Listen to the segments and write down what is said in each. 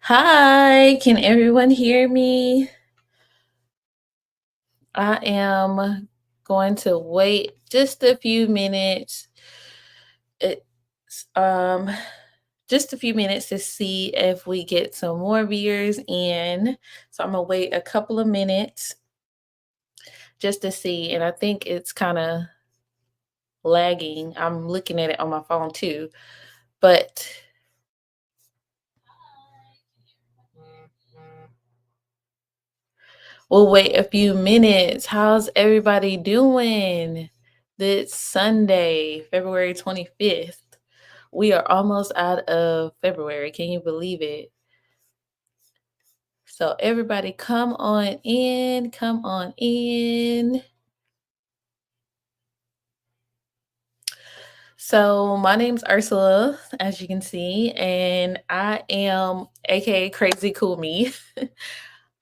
Hi, can everyone hear me? I am going to wait just a few minutes. It's just a few minutes to see if we get some more viewers in. So I'm gonna wait a couple of minutes just to see. And I think it's kind of lagging. I'm looking at it on my phone too, but we'll wait a few minutes. How's everybody doing? This Sunday, February 25th. We are almost out of February. Can you believe it? So, everybody, come on in. Come on in. So, my name's Ursula, as you can see, and I am AKA Crazy Cool Me.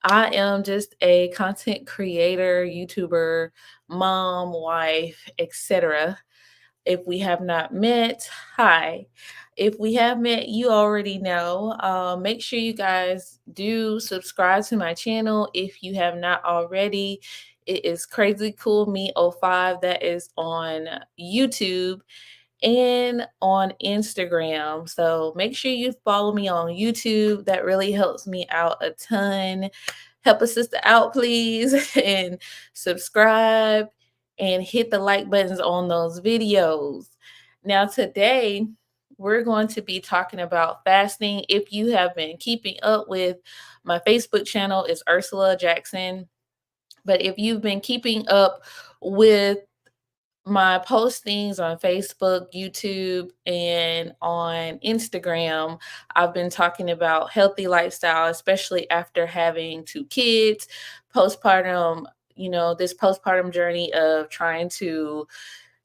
I am just a content creator, YouTuber, mom, wife, etc. If we have not met, hi. If we have met, you already know. Make sure you guys do subscribe to my channel if you have not already. It is Crazy Cool Me 05. That is on YouTube and on Instagram. So make sure you follow me on YouTube. That really helps me out a ton. Help a sister out, please, and subscribe and hit the like buttons on those videos. Now, today, we're going to be talking about fasting. If you have been keeping up with my Facebook channel, is Ursula Jackson. But if you've been keeping up with my postings on Facebook, YouTube, and on Instagram, I've been talking about healthy lifestyle, especially after having two kids, postpartum, this postpartum journey of trying to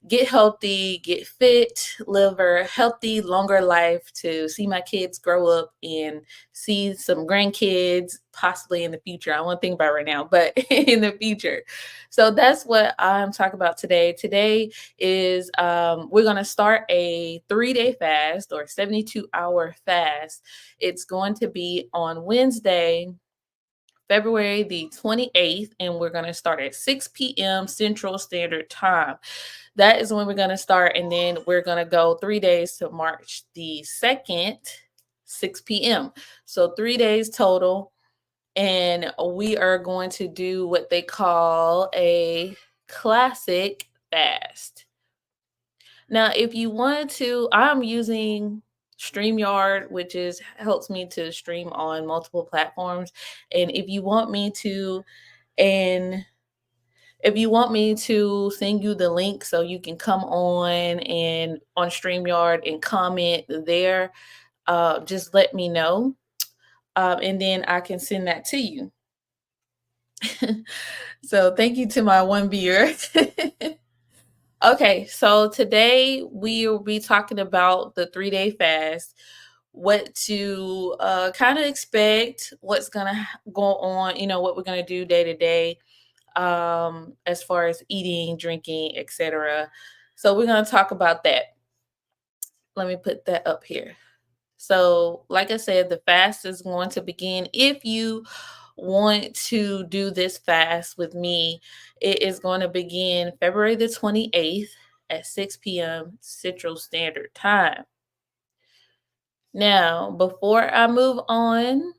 get healthy, get fit, live a healthy, longer life to see my kids grow up and see some grandkids possibly in the future. I won't think about it right now, but in the future. So that's what I'm talking about today. Today is we're going to start a 3-day fast or 72-hour fast. It's going to be on Wednesday, February the 28th, and we're going to start at 6 p.m. Central Standard Time. That is when we're going to start, and then we're going to go 3 days to March the 2nd, 6 p.m. So 3 days total, and we are going to do what they call a classic fast. Now, if you want to, I'm using StreamYard, which is helps me to stream on multiple platforms. And and if you want me to send you the link so you can come on and on StreamYard and comment there, just let me know. And then I can send that to you. So thank you to my one viewer. Okay, so today we will be talking about the 3-day fast, what to kind of expect, what's gonna go on, what we're gonna do day to day, as far as eating, drinking, etc. So we're gonna talk about that. Let me put that up here. So, like I said, the fast is going to begin. If you want to do this fast with me, it is going to begin February the 28th at 6 p.m. Central Standard Time. Now, before I move on,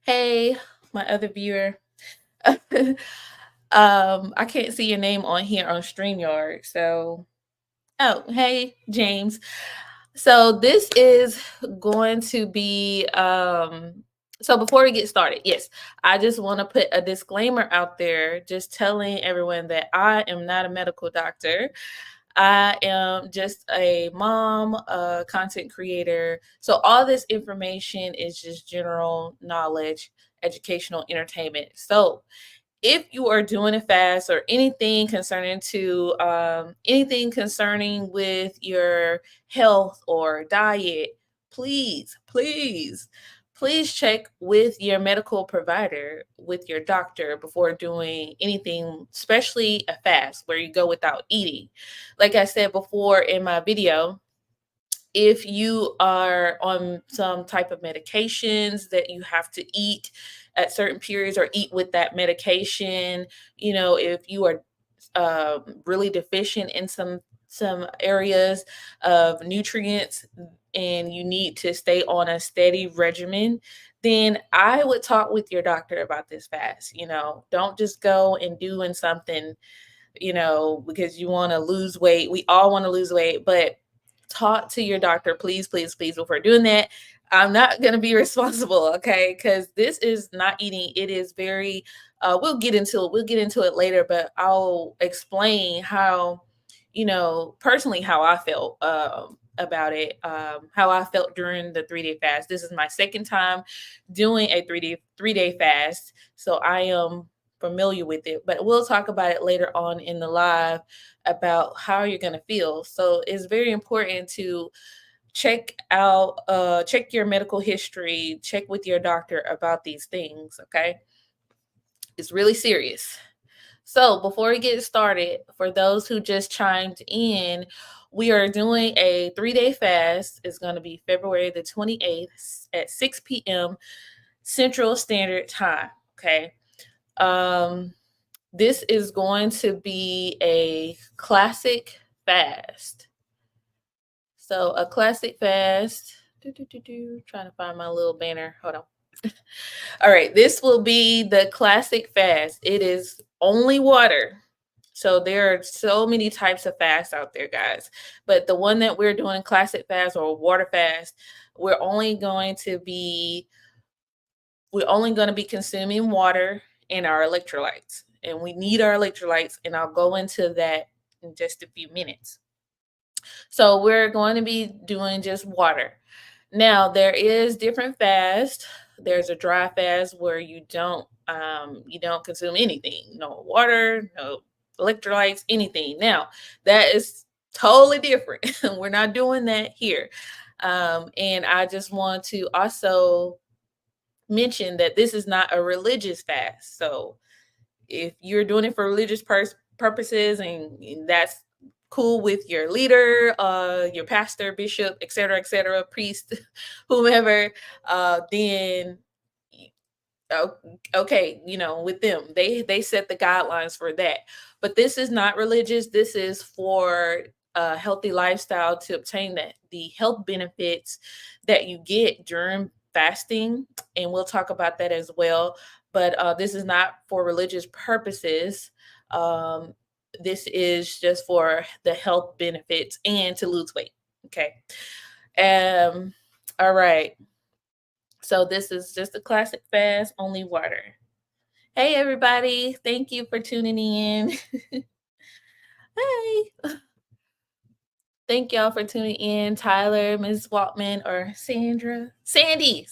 hey, my other viewer. I can't see your name on here on StreamYard. So, oh, hey, James. So this is going to be so before we get started, yes, I just want to put a disclaimer out there just telling everyone that I am not a medical doctor. I am just a mom, a content creator. So all this information is just general knowledge, educational entertainment. So if you are doing a fast or anything concerning with your health or diet, please check with your medical provider, with your doctor before doing anything, especially a fast where you go without eating. Like I said before in my video, If you are on some type of medications that you have to eat at certain periods or eat with that medication, if you are really deficient in some areas of nutrients and you need to stay on a steady regimen, then I would talk with your doctor about this fast. Don't just go and doing something, because you want to lose weight. We all want to lose weight, but talk to your doctor, please, please, please, before doing that. I'm not going to be responsible, okay? Because this is not eating. It is very, we'll get into it. We'll get into it later, but I'll explain how, personally, how I felt about it, how I felt during the 3-day fast. This is my second time doing a 3-day fast. So I am familiar with it, but we'll talk about it later on in the live about how you're going to feel. So it's very important to check your medical history, check with your doctor about these things, okay? It's really serious. So before we get started, for those who just chimed in, we are doing a 3-day fast. It's going to be February the 28th at 6 p.m. Central Standard Time, okay? Um, this is going to be a classic fast. So a classic fast. Trying to find my little banner. Hold on. All right, this will be the classic fast. It is only water. So there are so many types of fasts out there, guys. But the one that we're doing, classic fast or water fast, we're only going to be consuming water and our electrolytes. And we need our electrolytes, and I'll go into that in just a few minutes. So we're going to be doing just water. Now there is different fast. There's a dry fast where you don't consume anything, no water, no electrolytes, anything. Now that is totally different. We're not doing that here. And I just want to also mention that this is not a religious fast. So if you're doing it for religious purposes and that's cool with your leader, your pastor, bishop, etc., priest, whomever, then o- okay, with them, they set the guidelines for that. But this is not religious. This is for a healthy lifestyle to obtain the health benefits that you get during fasting, and we'll talk about that as well. But this is not for religious purposes. um, this is just for the health benefits and to lose weight. Okay. um all right, so this is just a classic fast, only water. Hey everybody, thank you for tuning in. Hey, thank y'all for tuning in. Tyler, Ms. Waltman, or Sandra, Sandy.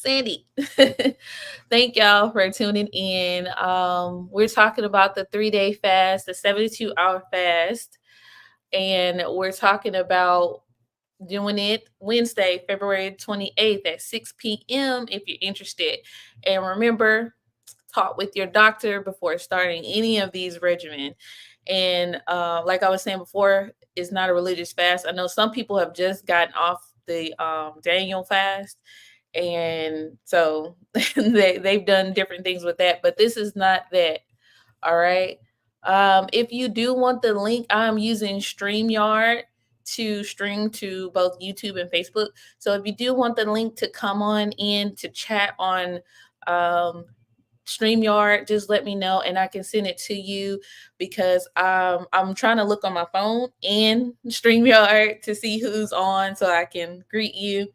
Thank y'all for tuning in. We're talking about the 3-day fast, the 72-hour fast, and we're talking about doing it Wednesday, February 28th at 6 p.m. if you're interested. And remember, talk with your doctor before starting any of these regimen. And like I was saying before, it's not a religious fast. I know some people have just gotten off the Daniel fast, and so they've done different things with that, but this is not that. All right. If you do want the link, I'm using StreamYard to stream to both YouTube and Facebook. So if you do want the link to come on in to chat on StreamYard, just let me know and I can send it to you, because I'm trying to look on my phone and StreamYard to see who's on so I can greet you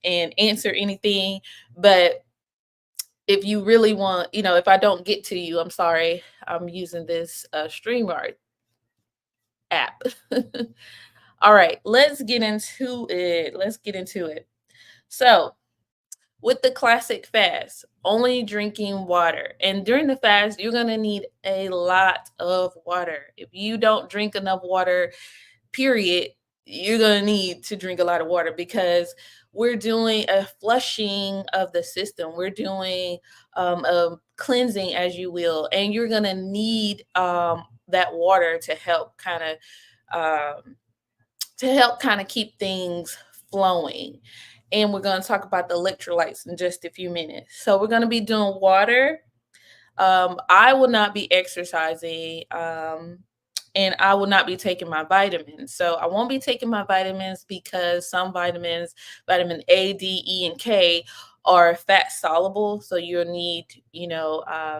and answer anything. But if you really want, if I don't get to you, I'm sorry. I'm using this StreamYard app. All right, let's get into it. So, with the classic fast, only drinking water. And during the fast, you're going to need a lot of water. If you don't drink enough water, period, you're going to need to drink a lot of water, because we're doing a flushing of the system. We're doing a cleansing, as you will, and you're going to need that water to help kind of keep things flowing. And we're going to talk about the electrolytes in just a few minutes. So we're going to be doing water. I will not be exercising, and I will not be taking my vitamins. So I won't be taking my vitamins because some vitamins, vitamin A, D, E, and K, are fat soluble. So you'll need,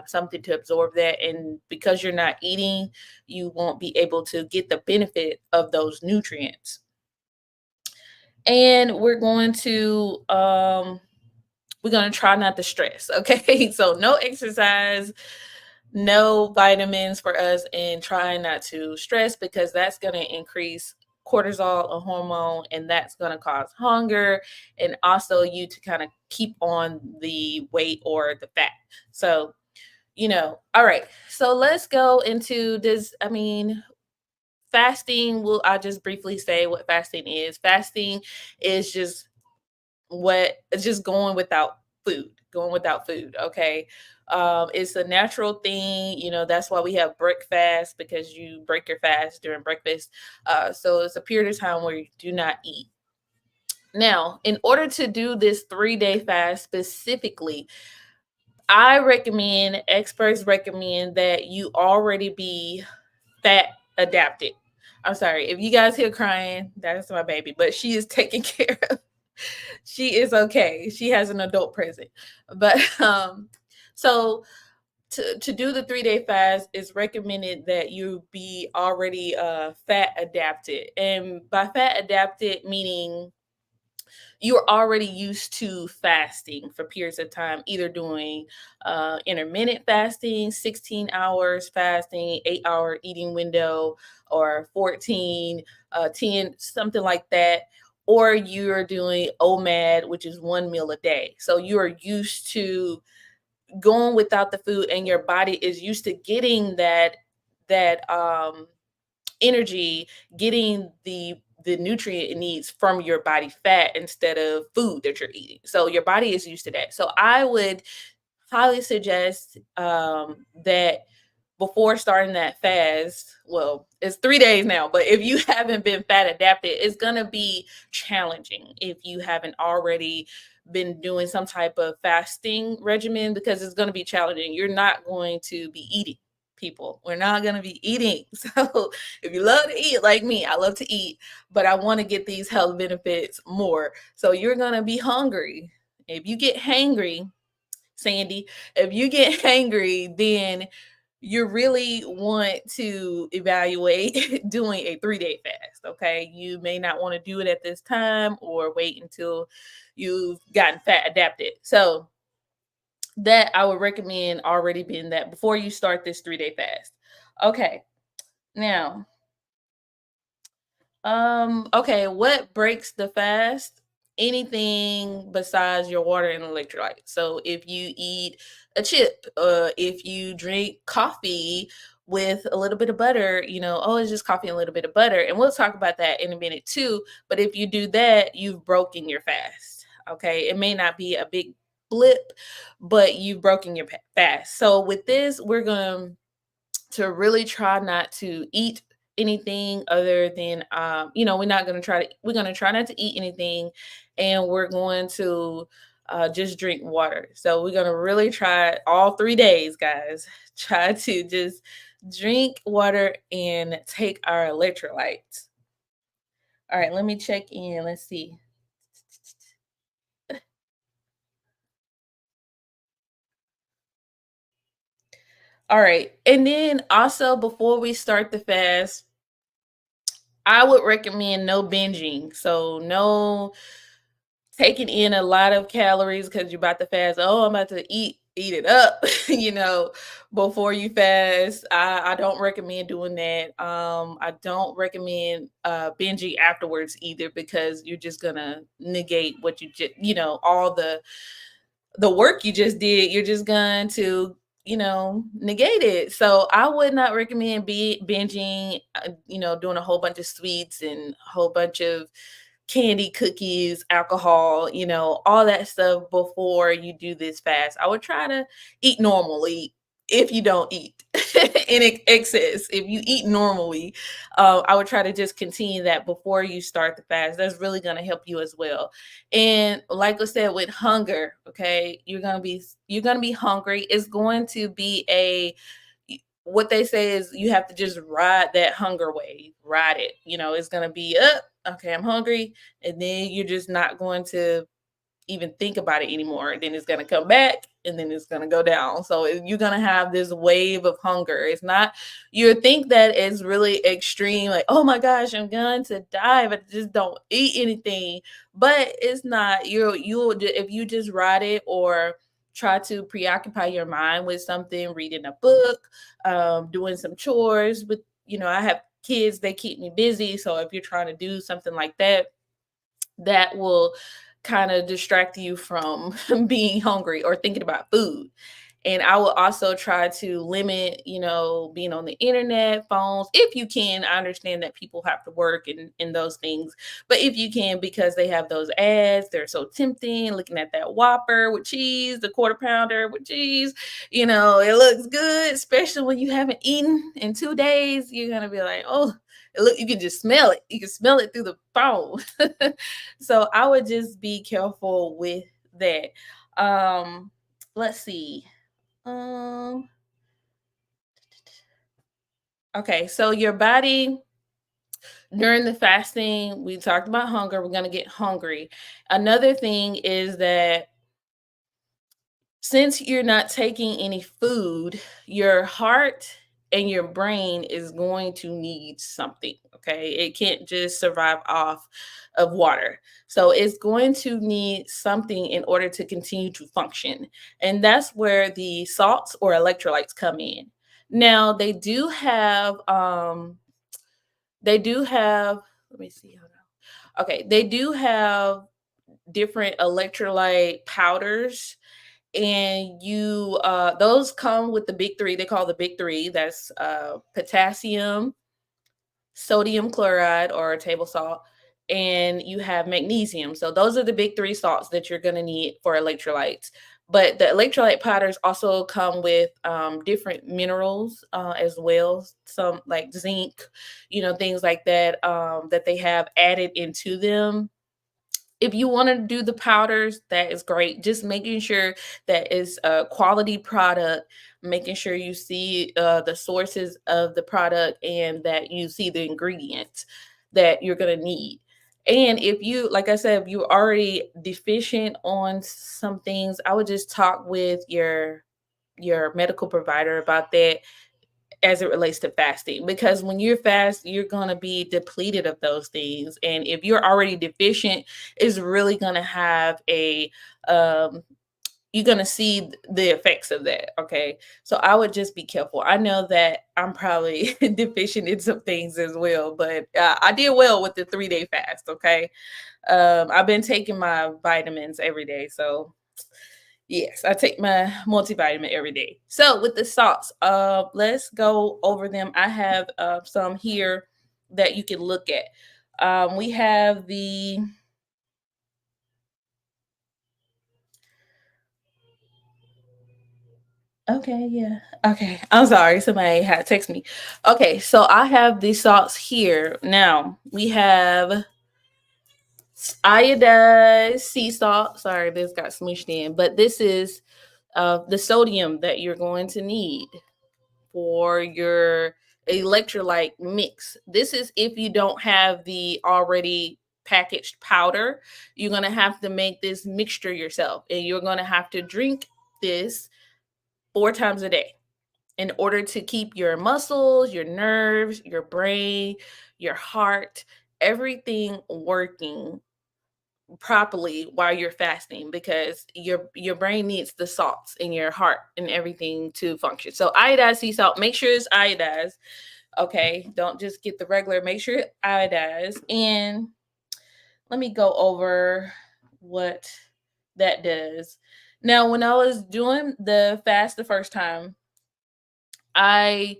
something to absorb that. And because you're not eating, you won't be able to get the benefit of those nutrients. And we're going to try not to stress. Okay. So no exercise, no vitamins for us, and trying not to stress because that's going to increase cortisol, a hormone, and that's going to cause hunger and also you to kind of keep on the weight or the fat. So, all right. So let's go into this. I mean, fasting, I'll just briefly say what fasting is. Fasting is what it's just going without food. Okay. It's a natural thing, that's why we have breakfast, because you break your fast during breakfast. So it's a period of time where you do not eat. Now, in order to do this 3-day fast specifically, experts recommend that you already be fat adapted. I'm sorry if you guys hear crying, that's my baby, but she is taken care of. She is okay. She has an adult present. But so to do the 3-day fast, it's recommended that you be already fat adapted. And by fat adapted, meaning you're already used to fasting for periods of time, either doing intermittent fasting, 16 hours fasting, 8-hour eating window, or 14, 10, something like that. Or you're doing OMAD, which is 1 meal a day. So you are used to going without the food, and your body is used to getting that energy, getting the nutrient it needs from your body fat instead of food that you're eating. So your body is used to that. So I would highly suggest that before starting that fast, well, it's 3 days now, but if you haven't been fat adapted, it's going to be challenging if you haven't already been doing some type of fasting regimen, because it's going to be challenging. You're not going to be eating, people. We're not going to be eating. So if you love to eat like me, I love to eat, but I want to get these health benefits more. So you're going to be hungry. If you get hangry, Sandy, if you get hangry, then you really want to evaluate doing a 3-day fast. Okay. You may not want to do it at this time, or wait until you've gotten fat adapted. So, that I would recommend already being that before you start this 3-day fast. Okay. Now, okay, what breaks the fast? Anything besides your water and electrolytes. So if you eat a chip, if you drink coffee with a little bit of butter, oh, it's just coffee and a little bit of butter. And we'll talk about that in a minute too. But if you do that, you've broken your fast. Okay. It may not be a big blip, but you've broken your fast. So with this, we're going to really try not to eat anything other than we're going to try not to eat anything, and we're going to just drink water. So we're going to really try all 3 days, guys. Try to just drink water and take our electrolytes. All right, let me check in. Let's see. All right, and then also before we start the fast, I would recommend no binging. So no taking in a lot of calories because you're about to fast. Oh, I'm about to eat it up, before you fast. I don't recommend doing that. I don't recommend binging afterwards either, because you're just gonna negate what you just, all the work you just did. You're just going to, negate it. So I would not recommend binging, doing a whole bunch of sweets and a whole bunch of candy, cookies, alcohol, all that stuff before you do this fast. I would try to eat normally, if you don't eat in excess. If you eat normally, I would try to just continue that before you start the fast. That's really going to help you as well. And like I said, with hunger, okay, you're gonna be hungry. It's going to be a what they say is you have to just ride that hunger wave, ride it. It's gonna be up. Okay, I'm hungry, and then you're just not going to even think about it anymore. Then it's going to come back and then it's going to go down. So you're going to have this wave of hunger. It's not, you think that it's really extreme, like, oh my gosh, I'm going to die, but just don't eat anything. But it's not, if you just ride it or try to preoccupy your mind with something, reading a book, doing some chores with, I have kids, they keep me busy. So if you're trying to do something like that, that will kind of distract you from being hungry or thinking about food. And I will also try to limit, being on the internet, phones, if you can. I understand that people have to work and those things, but if you can, because they have those ads, they're so tempting. Looking at that Whopper with cheese, the quarter pounder with cheese, it looks good, especially when you haven't eaten in 2 days. You're gonna be like, oh, look, you can just smell it. You can smell it through the phone. So I would just be careful with that. Let's see. Um, okay, so your body during the fasting, we talked about hunger. We're gonna get hungry. Another thing is that since you're not taking any food, your heart and your brain is going to need something. Okay. It can't just survive off of water. So it's going to need something in order to continue to function. And that's where the salts or electrolytes come in. Now they do have, let me see. Hold on. Okay. They do have different electrolyte powders, and those come with the big three. They call the big three. That's potassium, sodium chloride or table salt, and you have magnesium. So those are the big three salts that you're going to need for electrolytes. But the electrolyte powders also come with different minerals as well, some like zinc, things like that, that they have added into them. If you want to do the powders, that is great. Just making sure that it's a quality product, making sure you see the sources of the product and that you see the ingredients that you're going to need. And if you, like I said, if you're already deficient on some things, I would just talk with your medical provider about that as it relates to fasting, because when you're fast you're going to be depleted of those things, and if you're already deficient, it's really going to have a um you're going to see the effects of that. Okay, so I would just be careful. I know that I'm probably deficient in some things as well, but I did well with the 3-day fast. Okay, I've been taking my vitamins every day, so yes, I take my multivitamin every day. So with the salts, let's go over them. I have some here that you can look at. We have the okay, yeah. Okay, I'm sorry. Somebody had text me. Okay, so I have the salts here. Now we have iodized sea salt. Sorry, this got smooshed in, but this is the sodium that you're going to need for your electrolyte mix. This is if you don't have the already packaged powder, you're going to have to make this mixture yourself, and you're going to have to drink this 4 times a day in order to keep your muscles, your nerves, your brain, your heart, everything working properly while you're fasting, because your brain needs the salts in your heart and everything to function. So iodized sea salt, make sure it's iodized. Okay, don't just get the regular, make sure it's iodized. And let me go over what that does. Now, when I was doing the fast the first time, I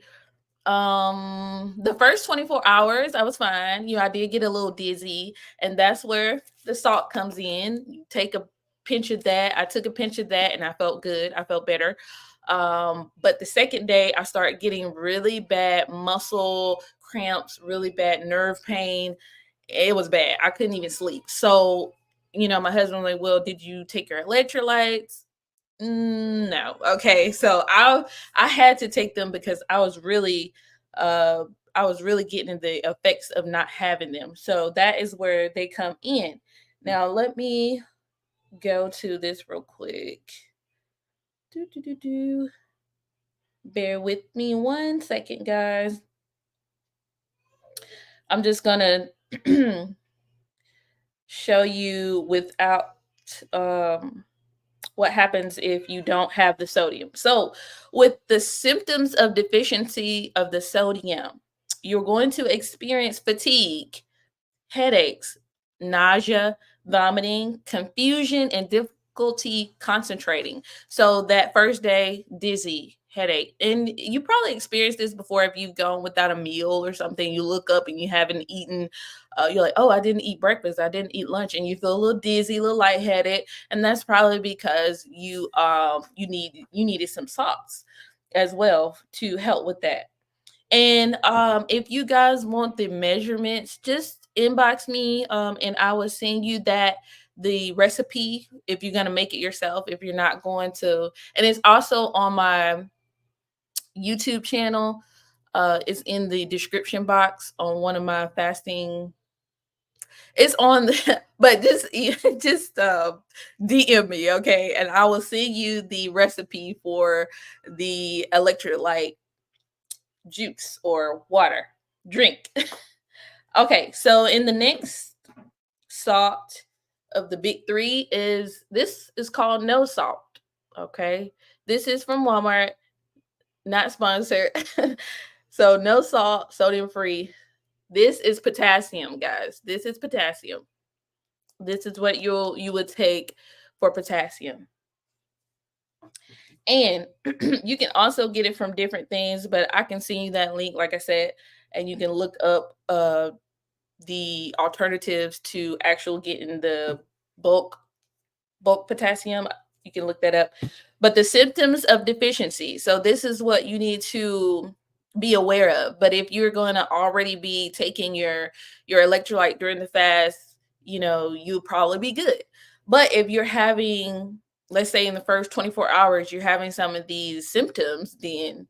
the first 24 hours I was fine. I did get a little dizzy, and that's where the salt comes in. You take a pinch of that. I took a pinch of that and I felt good. I felt better. But the second day, I started getting really bad muscle cramps, really bad nerve pain. It was bad. I couldn't even sleep. So, my husband was like, "Well, did you take your electrolytes?" No. Okay. So I had to take them because uh I was really getting the effects of not having them. So that is where they come in. Now let me go to this real quick. Do, do, do, do. Bear with me 1 second, guys. I'm just gonna show you without um what happens if you don't have the sodium. So, with the symptoms of deficiency of the sodium, you're going to experience fatigue, headaches, nausea, vomiting, confusion, and difficulty concentrating. So that first day, dizzy, headache. And you probably experienced this before if you've gone without a meal or something. You look up and you haven't eaten, you're like, oh, I didn't eat breakfast, I didn't eat lunch, and you feel a little dizzy, a little lightheaded. And that's probably because you needed some salts as well to help with that. And if you guys want the measurements, just inbox me and I will send you the recipe if you're going to make it yourself, if you're not going to. And it's also on my YouTube channel. It's in the description box on one of my fasting. It's on the, but just just DM me, okay? And I will send you the recipe for the electrolyte juice or water drink. Okay, so in the next salt of the big three is called no salt. Okay, this is from Walmart, not sponsored. So no salt, sodium free. This is potassium, guys. This is potassium. This is what you would take for potassium. And you can also get it from different things, but I can send you that link, like I said, and you can look up the alternatives to actual getting the bulk bulk potassium. You can look that up. But the symptoms of deficiency. So this is what you need to be aware of. But if you're going to already be taking your electrolyte during the fast, you'll probably be good. But if you're having, let's say in the first 24 hours, you're having some of these symptoms, then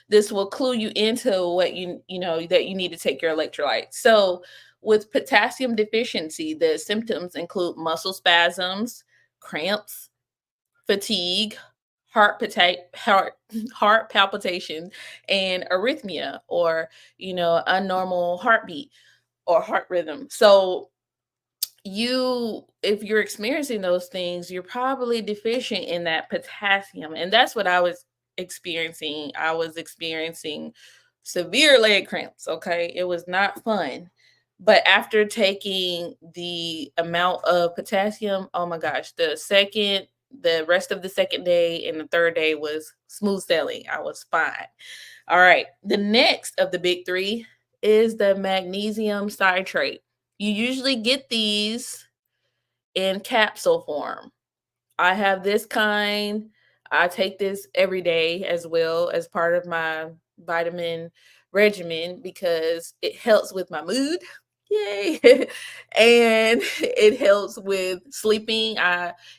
this will clue you into what you know that you need to take your electrolytes. So with potassium deficiency, the symptoms include muscle spasms, cramps, fatigue, heart heart palpitation, and arrhythmia, or abnormal heartbeat or heart rhythm. So if you're experiencing those things, you're probably deficient in that potassium. And that's what I was experiencing. I was experiencing severe leg cramps. Okay, it was not fun. But after taking the amount of potassium, oh my gosh, the rest of the second day and the third day was smooth sailing. I was fine. All right, the next of the big three is the magnesium citrate. You usually get these in capsule form. I have this kind. I take this every day as well as part of my vitamin regimen because it helps with my mood. Yay. And it helps with sleeping.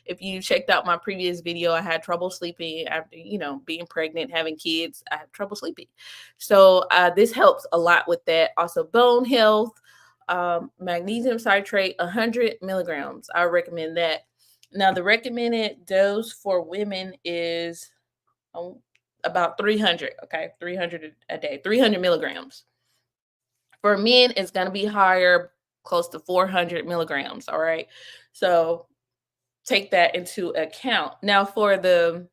If you checked out my previous video, I had trouble sleeping after, being pregnant, having kids. I have trouble sleeping. So this helps a lot with that. Also bone health, magnesium citrate, 100 milligrams. I recommend that. Now, the recommended dose for women is about 300, okay? 300 a day, 300 milligrams. For men, it's going to be higher, close to 400 milligrams, all right? So take that into account. Now, for the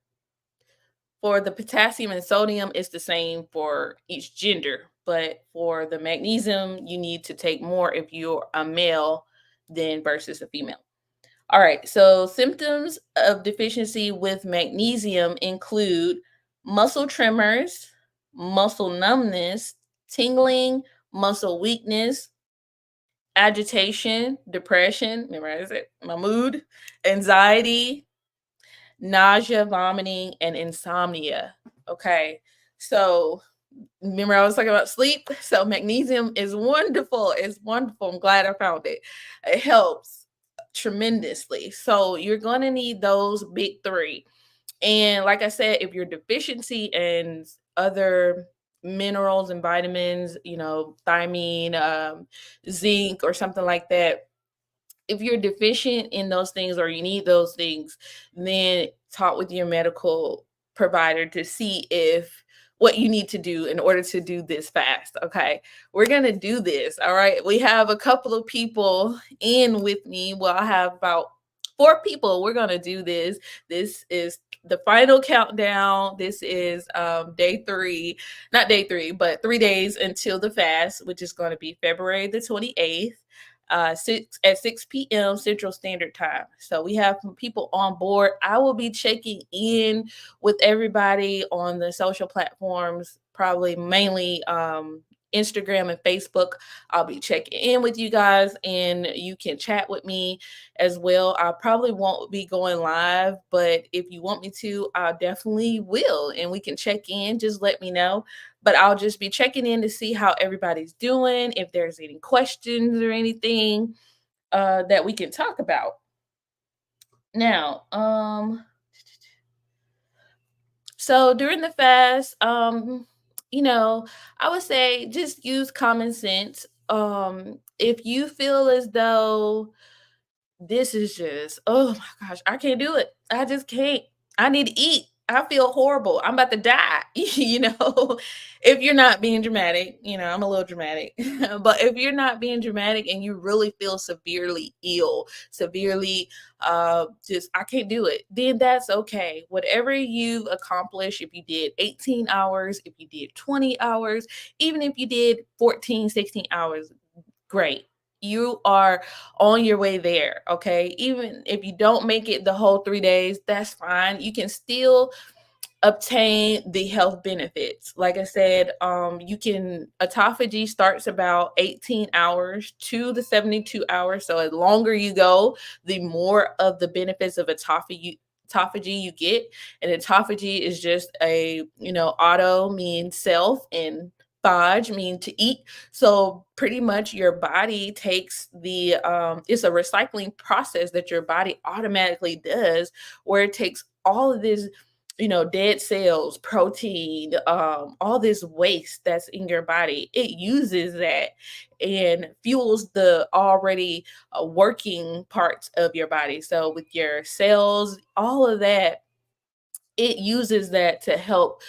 potassium and sodium, it's the same for each gender, but for the magnesium, you need to take more if you're a male than versus a female. All right, so symptoms of deficiency with magnesium include muscle tremors, muscle numbness, tingling, muscle weakness, agitation, depression, memorize it, my mood, anxiety, nausea, vomiting, and insomnia. Okay. So remember I was talking about sleep? So magnesium is wonderful. It's wonderful. I'm glad I found it. It helps tremendously. So you're going to need those big three. And like I said, if you're deficiency in other minerals and vitamins, thiamine, zinc, or something like that, if you're deficient in those things or you need those things, then talk with your medical provider to see if what you need to do in order to do this fast. Okay. We're going to do this. All right. We have a couple of people in with me. Well, I have about four people. We're going to do this. This is the final countdown. This is day three, not day three, but 3 days until the fast, which is going to be February the 28th, 6 p.m. Central Standard Time. So we have some people on board. I will be checking in with everybody on the social platforms, probably mainly Instagram and Facebook. I'll be checking in with you guys and you can chat with me as well. I probably won't be going live, but if you want me to, I definitely will. And we can check in. Just let me know. But I'll just be checking in to see how everybody's doing, if there's any questions or anything that we can talk about. Now, so during the fast, you know, I would say just use common sense. If you feel as though this is just, oh my gosh, I can't do it. I just can't. I need to eat. I feel horrible. I'm about to die. If you're not being dramatic, I'm a little dramatic, but if you're not being dramatic and you really feel severely ill, severely just, I can't do it, then that's okay. Whatever you've accomplished, if you did 18 hours, if you did 20 hours, even if you did 14, 16 hours, great. You are on your way there, okay? Even if you don't make it the whole 3 days, that's fine. You can still obtain the health benefits. Like I said, you can autophagy starts about 18 hours to the 72 hours. So the longer you go, the more of the benefits of autophagy you get. And autophagy is just auto means self and phage mean to eat. So pretty much your body takes it's a recycling process that your body automatically does, where it takes all of this dead cells, protein, all this waste that's in your body. It uses that and fuels the already working parts of your body. So with your cells, all of that, it uses that to help,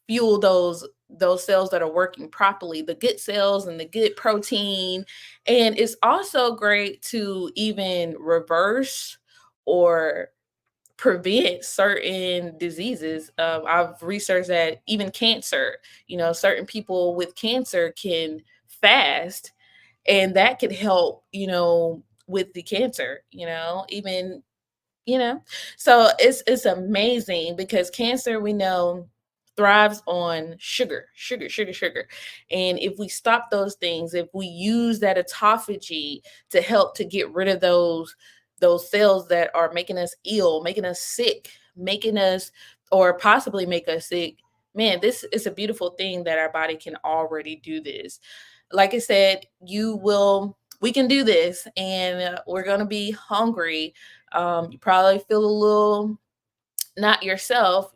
fuel those cells that are working properly, the good cells and the good protein. And it's also great to even reverse or prevent certain diseases. I've researched that even cancer, certain people with cancer can fast, and that could help, with the cancer, even, you know. So it's amazing because cancer, we know, thrives on sugar, sugar, sugar, sugar. And if we stop those things, if we use that autophagy to help to get rid of those cells that are making us ill, making us sick, making us, or possibly make us sick, man, this is a beautiful thing that our body can already do this. Like I said, we can do this, and we're going to be hungry. You probably feel a little not yourself.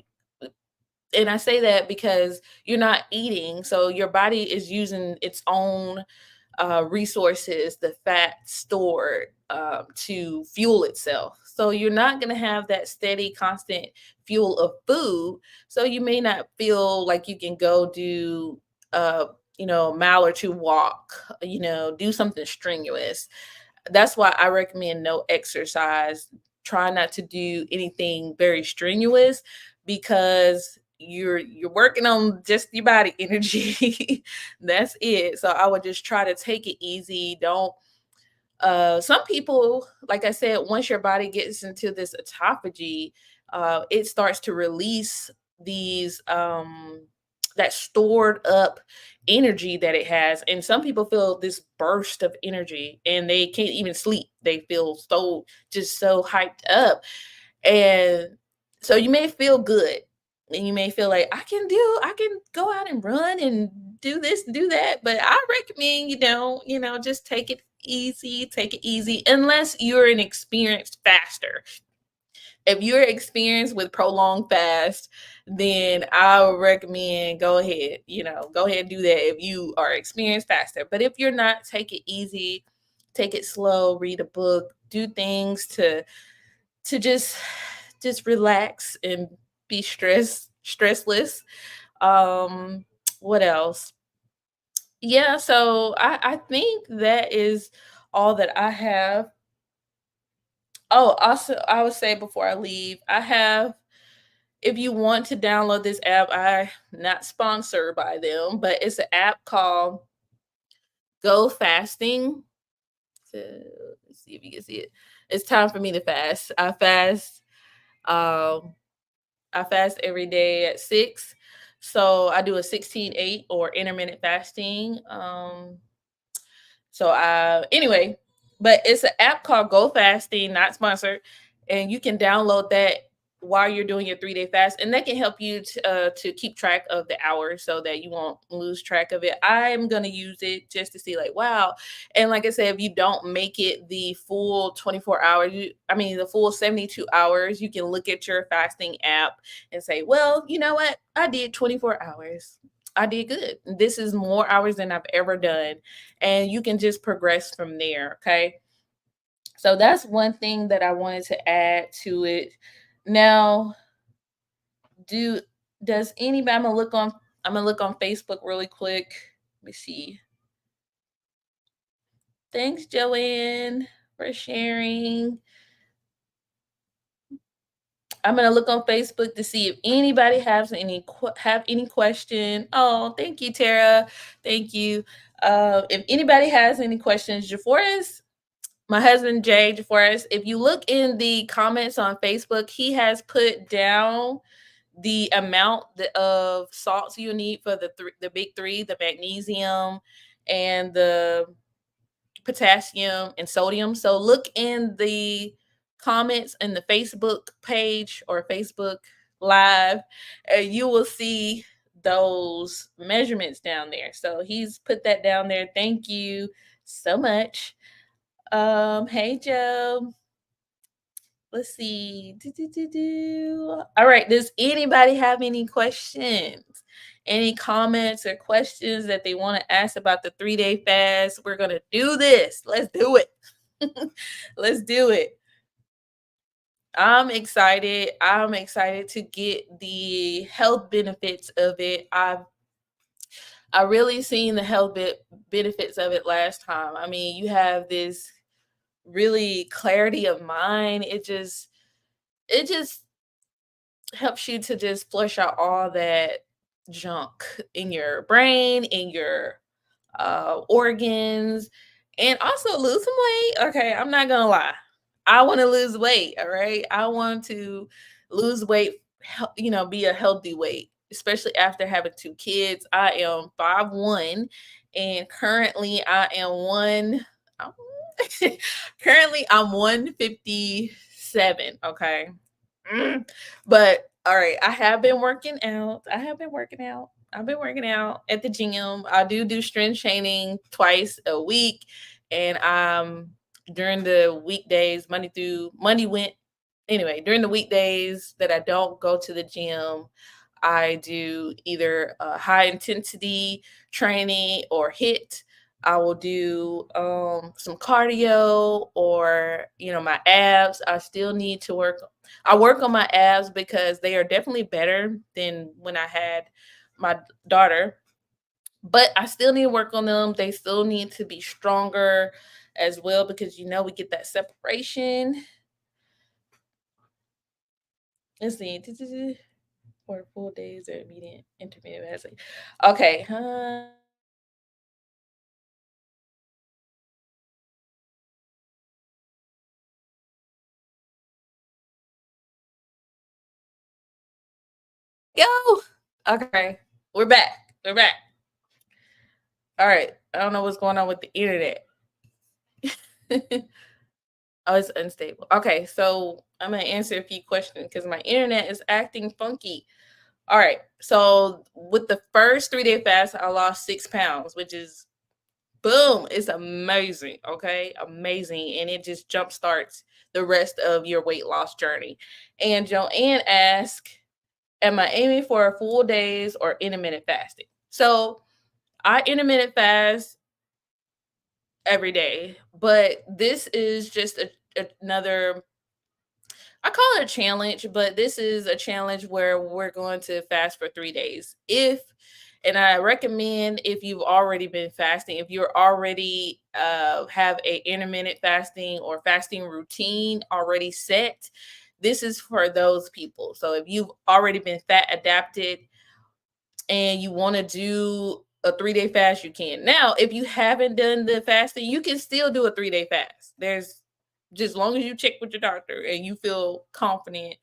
And I say that because you're not eating. So your body is using its own resources, the fat stored, to fuel itself. So you're not going to have that steady, constant fuel of food. So you may not feel like you can go do, a mile or two walk, do something strenuous. That's why I recommend no exercise. Try not to do anything very strenuous because you're working on just your body energy. That's it. So I would just try to take it easy. Don't some people, like I said, once your body gets into this autophagy, it starts to release these that stored up energy that it has. And some people feel this burst of energy and they can't even sleep. They feel so just so hyped up. And so you may feel good and you may feel like I can go out and run and do this and do that, but I recommend you don't, just take it easy unless you're an experienced faster. If you're experienced with prolonged fast, then I would recommend go ahead and do that if you are experienced faster. But if you're not, take it easy, take it slow, read a book, do things to just relax and be stressless. Um what else? Yeah, so I think that is all that I have. Oh, also I would say before I leave, I have if you want to download this app, I not sponsored by them, but it's an app called Go Fasting. So let's see if you can see it. It's time for me to fast. Um I fast every day at 6. So I do a 16-8 or intermittent fasting. Anyway, but it's an app called Go Fasting, not sponsored, and you can download that while you're doing your 3-day fast, and that can help you to keep track of the hours so that you won't lose track of it. I'm gonna use it just to see, like, wow. And like I said, if you don't make it the full 24 hours, the full 72 hours, you can look at your fasting app and say, well, you know what, I did 24 hours. I did good. This is more hours than I've ever done, and you can just progress from there. Okay. So that's one thing that I wanted to add to it. Now, do does anybody I'm gonna look on Facebook really quick. Let me see. Thanks, Joanne, for sharing. I'm gonna look on Facebook to see if anybody has have any question. Oh, thank you, Tara. Thank you. If anybody has any questions, DeForest, my husband Jay DeForest, if you look in the comments on Facebook, he has put down the amount of salts you need for the big three: the magnesium and the potassium and sodium. So look in the comments in the Facebook page or Facebook Live, and you will see those measurements down there. So he's put that down there. Thank you so much. Hey Joe. Let's see. All right. Does anybody have any questions? Any comments or questions that they want to ask about the 3-day fast? We're gonna do this. Let's do it. Let's do it. I'm excited. I'm excited to get the health benefits of it. I really seen the benefits of it last time. I mean, you have this really clarity of mind. It just helps you to just flush out all that junk in your brain, in your organs, and also lose some weight. Okay, I'm not gonna lie. I want to lose weight. All right, I want to lose weight. Be a healthy weight, especially after having 2 kids. I am 5'1", and currently I am one. I'm- currently, I'm 157. Okay. Mm. But all right, I have been working out. I've been working out at the gym. I do strength training twice a week, and during the weekdays, during the weekdays that I don't go to the gym, I do either high intensity training or hit. I will do some cardio or my abs. I still need to work. I work on my abs because they are definitely better than when I had my daughter, but I still need to work on them. They still need to be stronger as well because we get that separation. Let's see. 4 full days or intermittent fasting. Okay. Go. Okay. We're back. We're back. All right. I don't know what's going on with the internet. Oh, it's unstable. Okay, so I'm gonna answer a few questions because my internet is acting funky. All right. So with the first 3-day fast, I lost 6 pounds, which is boom. It's amazing. Okay. Amazing. And it just jump starts the rest of your weight loss journey. And Joanne asked, am I aiming for a full days or intermittent fasting? So I intermittent fast every day, but this is just another, I call it a challenge, but this is a challenge where we're going to fast for 3 days. And I recommend if you've already been fasting, if you're already have a intermittent fasting or fasting routine already set, this is for those people. So if you've already been fat adapted and you want to do a 3-day fast, you can. Now, if you haven't done the fasting, you can still do a 3-day fast. There's just, as long as you check with your doctor and you feel confident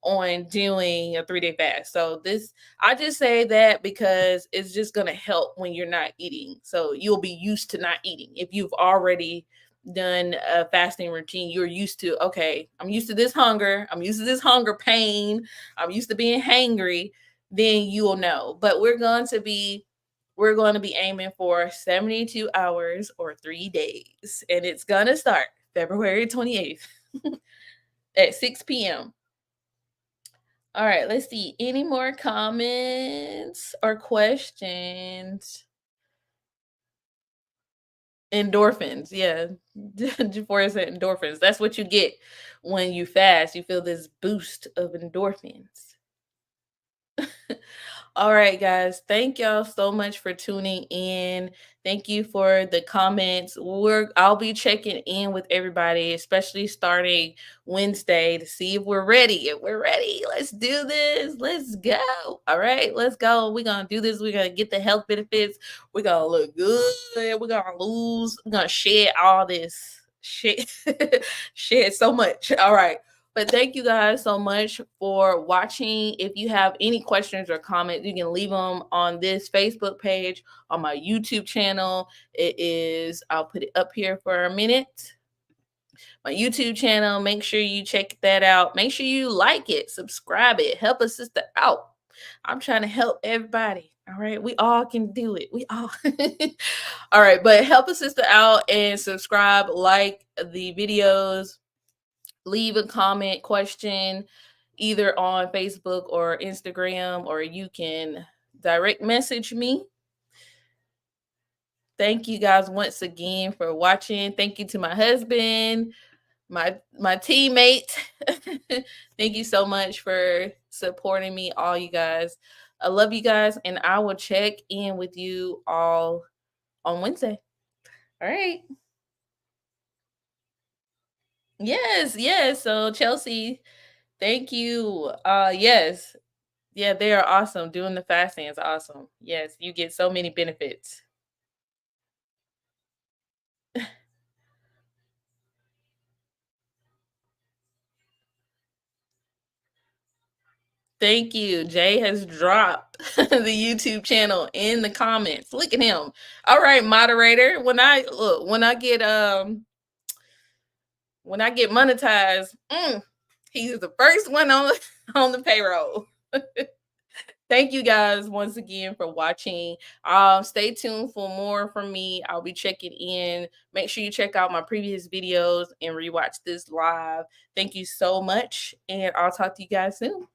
on doing a 3-day fast. So this, I just say that because it's just going to help when you're not eating. So you'll be used to not eating. If you've already done a fasting routine, you're used to, okay, I'm used to this hunger. I'm used to this hunger pain. I'm used to being hangry. Then you will know. But we're going to be aiming for 72 hours or 3 days. And it's going to start February 28th at 6 p.m. All right, let's see. Any more comments or questions? Endorphins, yeah. For said endorphins. That's what you get when you fast. You feel this boost of endorphins. All right, guys. Thank y'all so much for tuning in. Thank you for the comments. I'll be checking in with everybody, especially starting Wednesday, to see if we're ready. If we're ready, let's do this. Let's go. All right, let's go. We're gonna do this. We're gonna get the health benefits. We're gonna look good. We're gonna lose. We're gonna shed all this shit. Shed so much. All right. But thank you guys so much for watching. If you have any questions or comments, you can leave them on this Facebook page, on my YouTube channel. I'll put it up here for a minute. My YouTube channel, make sure you check that out. Make sure you like it, subscribe it, help a sister out. I'm trying to help everybody. All right. We all can do it. We all. All right. But help a sister out and subscribe, like the videos, leave a comment, question either on Facebook or Instagram, or you can direct message me. Thank you guys once again for watching. Thank you to my husband, my teammate. Thank you so much for supporting me, all you guys. I love you guys, and I will check in with you all on Wednesday. All right. Yes, yes. So Chelsea, thank you. Yes. Yeah, they are awesome. Doing the fasting is awesome. Yes, you get so many benefits. Thank you. Jay has dropped the YouTube channel in the comments. Look at him. All right, moderator. When I get monetized, he's the first one on on the payroll. Thank you guys once again for watching. Stay tuned for more from me. I'll be checking in. Make sure you check out my previous videos and rewatch this live. Thank you so much, and I'll talk to you guys soon.